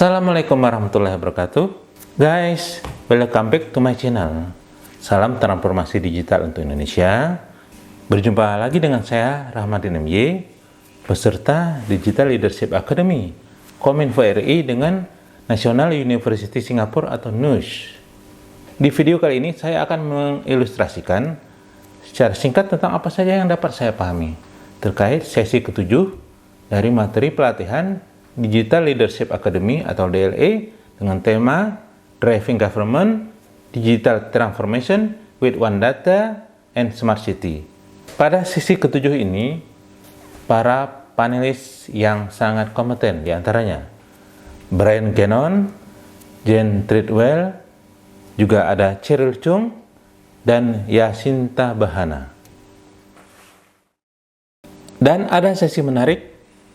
Assalamualaikum warahmatullahi wabarakatuh. Guys, welcome back to my channel. Salam transformasi digital untuk Indonesia. Berjumpa lagi dengan saya Rahmadin MY, peserta Digital Leadership Academy Kominfo RI dengan National University Singapore atau NUS. Di video kali ini saya akan mengilustrasikan secara singkat tentang apa saja yang dapat saya pahami terkait sesi ke-7 dari materi pelatihan Digital Leadership Academy atau DLA dengan tema Driving Government Digital Transformation with One Data and Smart City. Pada sesi ke-7 ini, para panelis yang sangat kompeten diantaranya Brian Gannon, Jane Treadwell, juga ada Cheryl Chung, dan Yasinta Bahana. Dan ada sesi menarik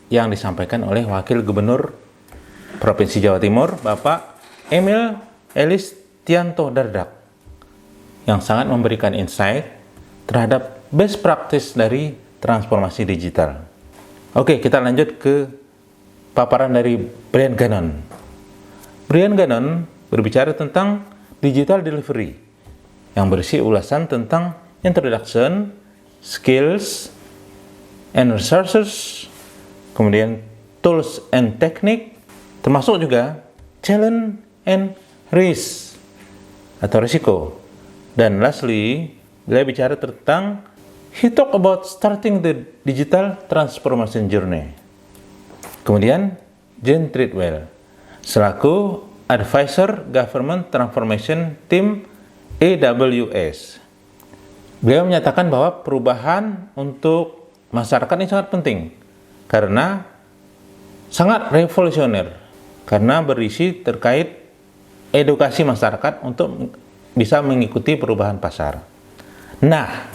yang disampaikan oleh Wakil Gubernur Provinsi Jawa Timur, Bapak Emil Elistianto Dardak, yang sangat memberikan insight terhadap best practice dari transformasi digital. Oke, kita lanjut ke paparan dari Brian Gannon. Brian Gannon berbicara tentang digital delivery yang berisi ulasan tentang introduction, skills, and resources, kemudian tools and technique, termasuk juga challenge and risk atau risiko. Dan lastly, beliau bicara tentang he talk about starting the digital transformation journey. Kemudian Jane Treadwell selaku advisor government transformation team AWS. Beliau menyatakan bahwa perubahan untuk masyarakat ini sangat penting karena sangat revolusioner, karena berisi terkait edukasi masyarakat untuk bisa mengikuti perubahan pasar. Nah,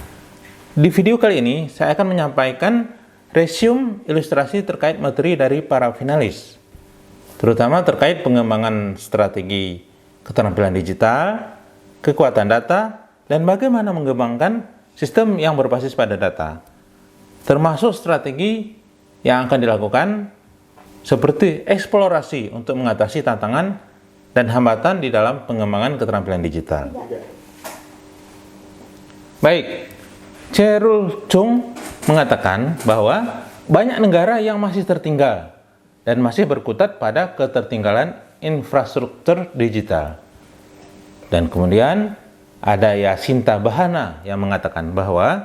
di video kali ini saya akan menyampaikan resume ilustrasi terkait materi dari para finalis, terutama terkait pengembangan strategi keterampilan digital, kekuatan data, dan bagaimana mengembangkan sistem yang berbasis pada data, termasuk strategi yang akan dilakukan seperti eksplorasi untuk mengatasi tantangan dan hambatan di dalam pengembangan keterampilan digital. Baik, Cheryl Chung mengatakan bahwa banyak negara yang masih tertinggal dan masih berkutat pada ketertinggalan infrastruktur digital. Dan kemudian ada Yasinta Bahana yang mengatakan bahwa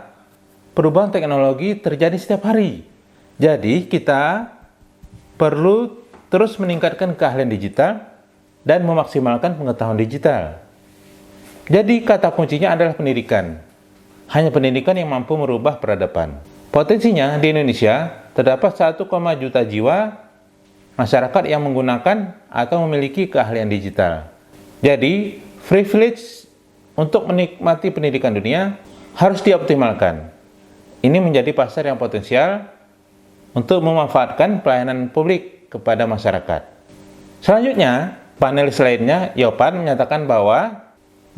perubahan teknologi terjadi setiap hari. Jadi kita perlu terus meningkatkan keahlian digital dan memaksimalkan pengetahuan digital. Jadi kata kuncinya adalah pendidikan. Hanya pendidikan yang mampu merubah peradaban. Potensinya di Indonesia terdapat 1, juta jiwa masyarakat yang menggunakan atau memiliki keahlian digital. Jadi privilege untuk menikmati pendidikan dunia harus dioptimalkan. Ini menjadi pasar yang potensial untuk memanfaatkan pelayanan publik kepada masyarakat. Selanjutnya, panelis lainnya, Yopan, menyatakan bahwa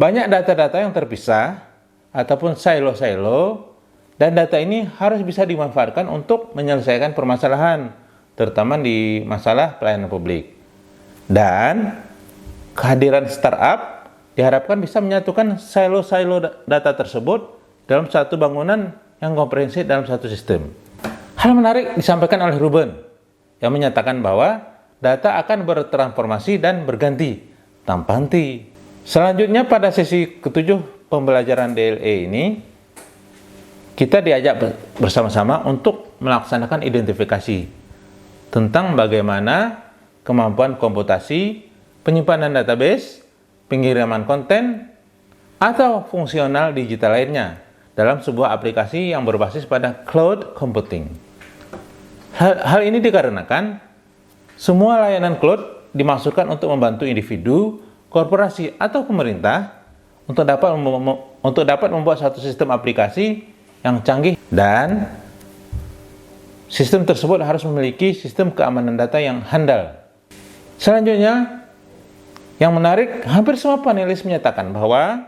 banyak data-data yang terpisah ataupun silo-silo, dan data ini harus bisa dimanfaatkan untuk menyelesaikan permasalahan, terutama di masalah pelayanan publik. Dan kehadiran startup diharapkan bisa menyatukan silo-silo data tersebut dalam satu bangunan yang komprehensif dalam satu sistem. Hal menarik disampaikan oleh Ruben yang menyatakan bahwa data akan bertransformasi dan berganti tanpa henti. Selanjutnya pada sesi ke-7 pembelajaran DLA ini, kita diajak bersama-sama untuk melaksanakan identifikasi tentang bagaimana kemampuan komputasi, penyimpanan database, pengiriman konten, atau fungsional digital lainnya dalam sebuah aplikasi yang berbasis pada cloud computing. Hal ini dikarenakan semua layanan cloud dimaksudkan untuk membantu individu, korporasi, atau pemerintah untuk dapat membuat satu sistem aplikasi yang canggih, dan sistem tersebut harus memiliki sistem keamanan data yang handal. Selanjutnya, yang menarik, hampir semua panelis menyatakan bahwa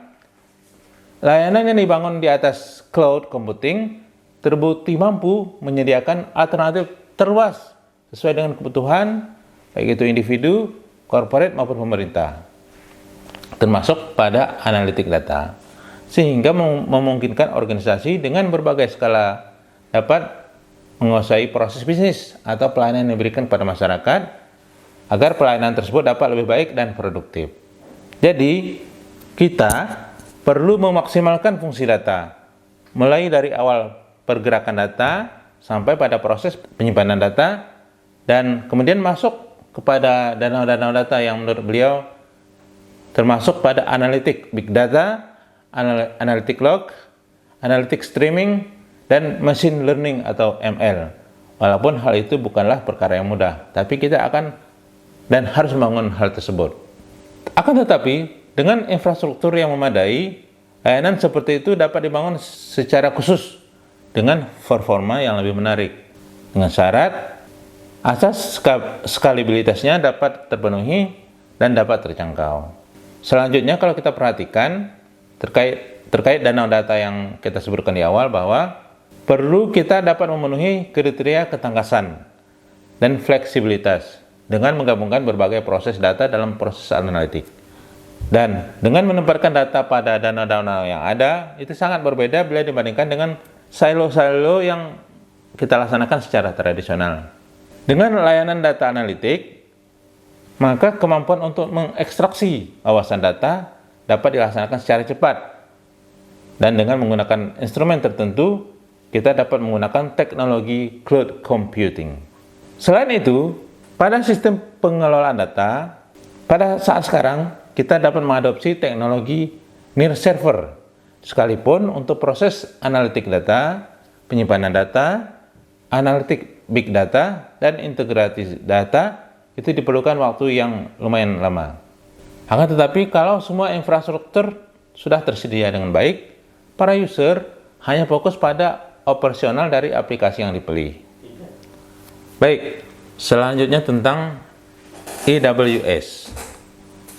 layanan yang dibangun di atas cloud computing terbukti mampu menyediakan alternatif terluas sesuai dengan kebutuhan baik itu individu, korporat maupun pemerintah, termasuk pada analitik data, sehingga memungkinkan organisasi dengan berbagai skala dapat menguasai proses bisnis atau pelayanan yang diberikan pada masyarakat agar pelayanan tersebut dapat lebih baik dan produktif. Jadi, kita perlu memaksimalkan fungsi data, mulai dari awal pergerakan data sampai pada proses penyimpanan data, dan kemudian masuk kepada danau-danau data yang menurut beliau termasuk pada analitik big data, analitik log, analitik streaming, dan machine learning atau ML. Walaupun hal itu bukanlah perkara yang mudah, tapi kita akan dan harus membangun hal tersebut. Akan tetapi, dengan infrastruktur yang memadai, layanan seperti itu dapat dibangun secara khusus dengan performa yang lebih menarik, dengan syarat asas skalabilitasnya dapat terpenuhi dan dapat terjangkau. Selanjutnya, kalau kita perhatikan terkait danau data yang kita sebutkan di awal, bahwa perlu kita dapat memenuhi kriteria ketangkasan dan fleksibilitas dengan menggabungkan berbagai proses data dalam proses analitik. Dan dengan menempatkan data pada danau-danau yang ada, itu sangat berbeda bila dibandingkan dengan silo-silo yang kita laksanakan secara tradisional. Dengan layanan data analitik, maka kemampuan untuk mengekstraksi wawasan data dapat dilaksanakan secara cepat. Dan dengan menggunakan instrumen tertentu, kita dapat menggunakan teknologi cloud computing. Selain itu, pada sistem pengelolaan data, pada saat sekarang, kita dapat mengadopsi teknologi near server, sekalipun untuk proses analitik data, penyimpanan data, analitik big data, dan integrasi data itu diperlukan waktu yang lumayan lama. Akan tetapi kalau semua infrastruktur sudah tersedia dengan baik, para user hanya fokus pada operasional dari aplikasi yang dipilih. Baik, selanjutnya tentang AWS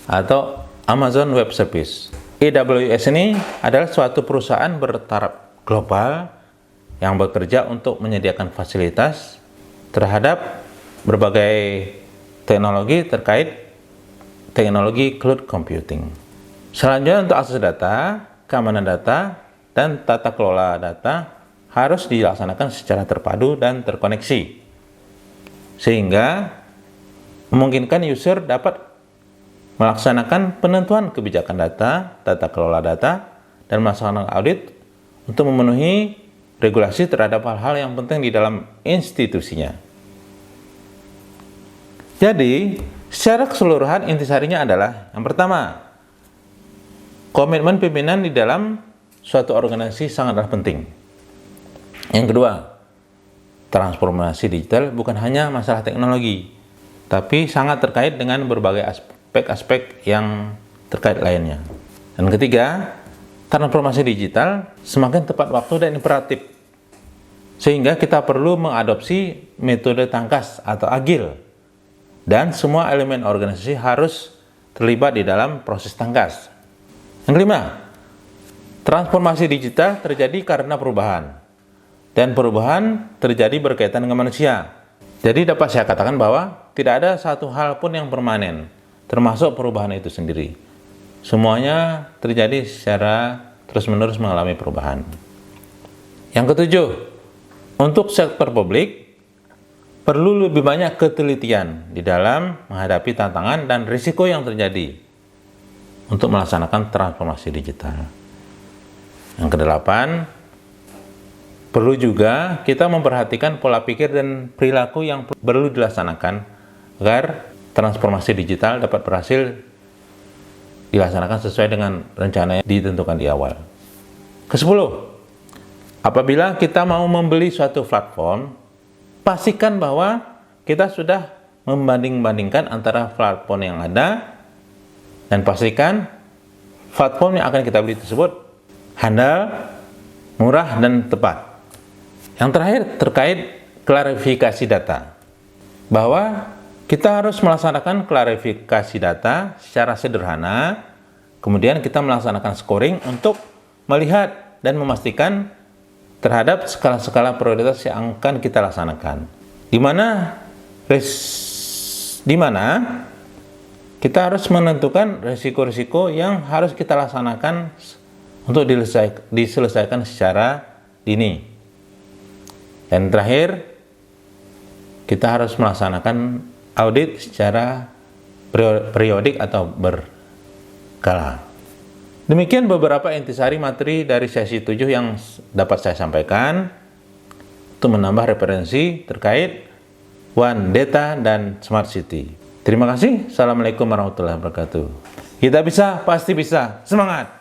atau Amazon Web Service. AWS ini adalah suatu perusahaan bertaraf global yang bekerja untuk menyediakan fasilitas terhadap berbagai teknologi terkait teknologi cloud computing. Selanjutnya, untuk akses data, keamanan data, dan tata kelola data harus dilaksanakan secara terpadu dan terkoneksi, sehingga memungkinkan user dapat melaksanakan penentuan kebijakan data, tata kelola data, dan melaksanakan audit untuk memenuhi regulasi terhadap hal-hal yang penting di dalam institusinya. Jadi, secara keseluruhan intisarinya adalah, yang pertama, komitmen pimpinan di dalam suatu organisasi sangatlah penting. Yang kedua, transformasi digital bukan hanya masalah teknologi, tapi sangat terkait dengan berbagai aspek-aspek yang terkait lainnya. Dan ketiga, transformasi digital semakin tepat waktu dan imperatif, sehingga kita perlu mengadopsi metode tangkas atau agil, dan semua elemen organisasi harus terlibat di dalam proses tangkas. Yang kelima, transformasi digital terjadi karena perubahan, dan perubahan terjadi berkaitan dengan manusia. Jadi dapat saya katakan bahwa tidak ada satu hal pun yang permanen, termasuk perubahan itu sendiri. Semuanya terjadi secara terus-menerus mengalami perubahan. Yang ketujuh, untuk sektor publik, perlu lebih banyak ketelitian di dalam menghadapi tantangan dan risiko yang terjadi untuk melaksanakan transformasi digital. Yang kedelapan, perlu juga kita memperhatikan pola pikir dan perilaku yang perlu dilaksanakan agar transformasi digital dapat berhasil dilaksanakan sesuai dengan rencana yang ditentukan di awal. Kesepuluh, apabila kita mau membeli suatu platform, pastikan bahwa kita sudah membanding-bandingkan antara platform yang ada, dan pastikan platform yang akan kita beli tersebut handal, murah, dan tepat. Yang terakhir, terkait klarifikasi data, bahwa kita harus melaksanakan klarifikasi data secara sederhana, kemudian kita melaksanakan scoring untuk melihat dan memastikan terhadap skala-skala prioritas yang akan kita laksanakan. Di mana kita harus menentukan risiko-risiko yang harus kita laksanakan untuk diselesaikan secara dini. Dan terakhir, kita harus melaksanakan audit secara periodik atau berkala. Demikian beberapa intisari materi dari sesi 7 yang dapat saya sampaikan untuk menambah referensi terkait One Data dan Smart City. Terima kasih. Assalamualaikum warahmatullahi wabarakatuh. Kita bisa, pasti bisa. Semangat!